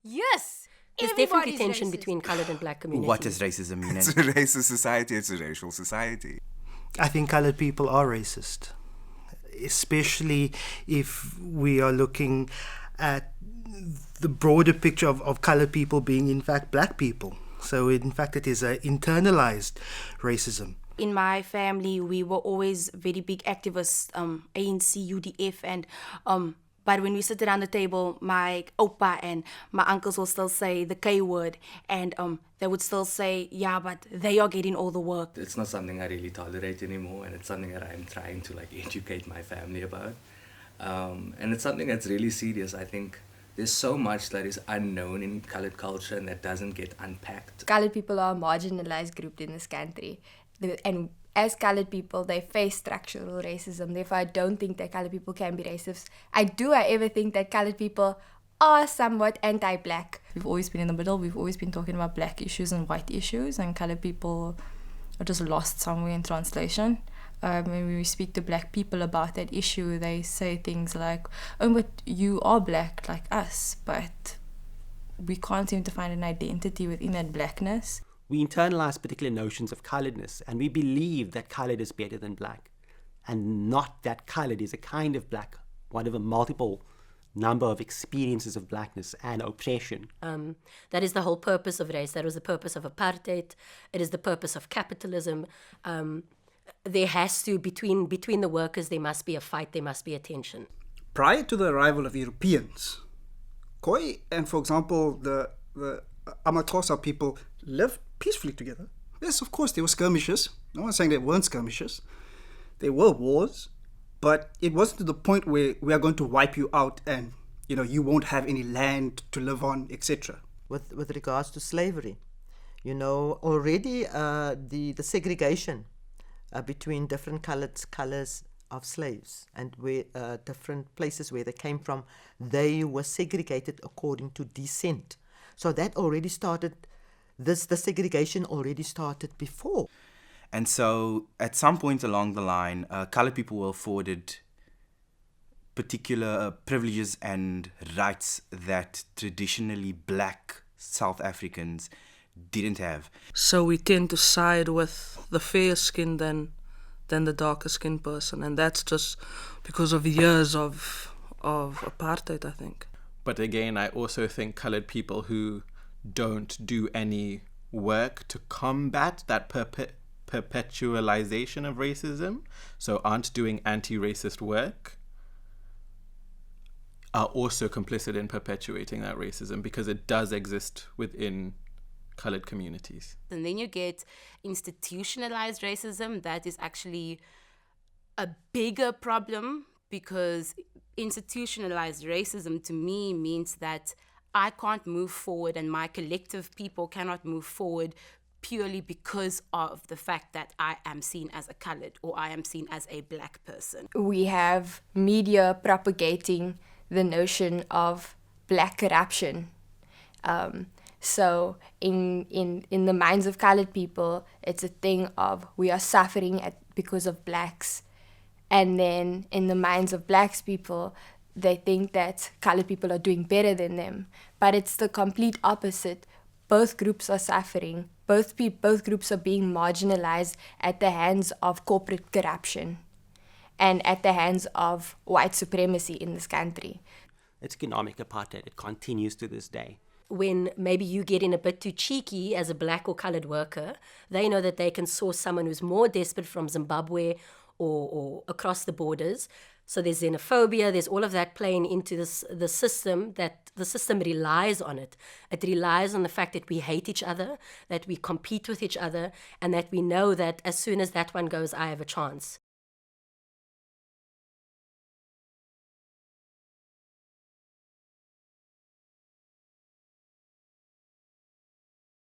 Yes. There's definitely Everybody's tension racist. between coloured and black communities. What does racism mean? It's a racist society, it's a racial society. I think coloured people are racist, especially if we are looking at the broader picture of coloured people being in fact black people. So in fact it is an internalized racism. In my family, we were always very big activists, ANC, UDF, and but when we sit around the table, my opa and my uncles will still say the K word, and they would still say, yeah, but they are getting all the work. It's not something I really tolerate anymore, and it's something that I'm trying to educate my family about. And it's something that's really serious. I think there's so much that is unknown in coloured culture and that doesn't get unpacked. Coloured people are a marginalised group in this country. And as coloured people, they face structural racism. Therefore, I don't think that coloured people can be racist. I do, however, think that coloured people are somewhat anti-black. We've always been in the middle. We've always been talking about black issues and white issues, and coloured people are just lost somewhere in translation. When we speak to black people about that issue, they say things like, oh, but you are black like us, but we can't seem to find an identity within that blackness. We internalize particular notions of colouredness, and we believe that coloured is better than black, and not that coloured is a kind of black, one of a multiple number of experiences of blackness and oppression. That is the whole purpose of race. That was the purpose of apartheid. It is the purpose of capitalism. There has to, between the workers, there must be a fight, there must be a tension. Prior to the arrival of Europeans, Khoi and, for example, the Amaxhosa people lived peacefully together. Yes, of course, there were skirmishes. No one's saying there weren't skirmishes. There were wars, but it wasn't to the point where we are going to wipe you out and, you won't have any land to live on, etc. With regards to slavery, already the segregation between different colours of slaves and where different places where they came from, they were segregated according to descent. So that already started, the segregation already started before. And so at some point along the line, coloured people were afforded particular privileges and rights that traditionally black South Africans didn't have. So we tend to side with the fair skin than the darker skinned person, and that's just because of years of apartheid, I think. But again, I also think coloured people who don't do any work to combat that perpetualization of racism, so aren't doing anti-racist work, are also complicit in perpetuating that racism because it does exist within coloured communities. And then you get institutionalized racism. That is actually a bigger problem, because institutionalized racism to me means that I can't move forward and my collective people cannot move forward purely because of the fact that I am seen as a coloured or I am seen as a black person. We have media propagating the notion of black corruption. So in the minds of coloured people, it's a thing of we are suffering because of blacks. And then in the minds of black people, they think that coloured people are doing better than them. But it's the complete opposite. Both groups are suffering. Both groups are being marginalized at the hands of corporate corruption and at the hands of white supremacy in this country. It's economic apartheid. It continues to this day. When maybe you get in a bit too cheeky as a black or coloured worker, they know that they can source someone who's more desperate from Zimbabwe or across the borders. So there's xenophobia, there's all of that playing into the system, that the system relies on it. It relies on the fact that we hate each other, that we compete with each other, and that we know that as soon as that one goes, I have a chance.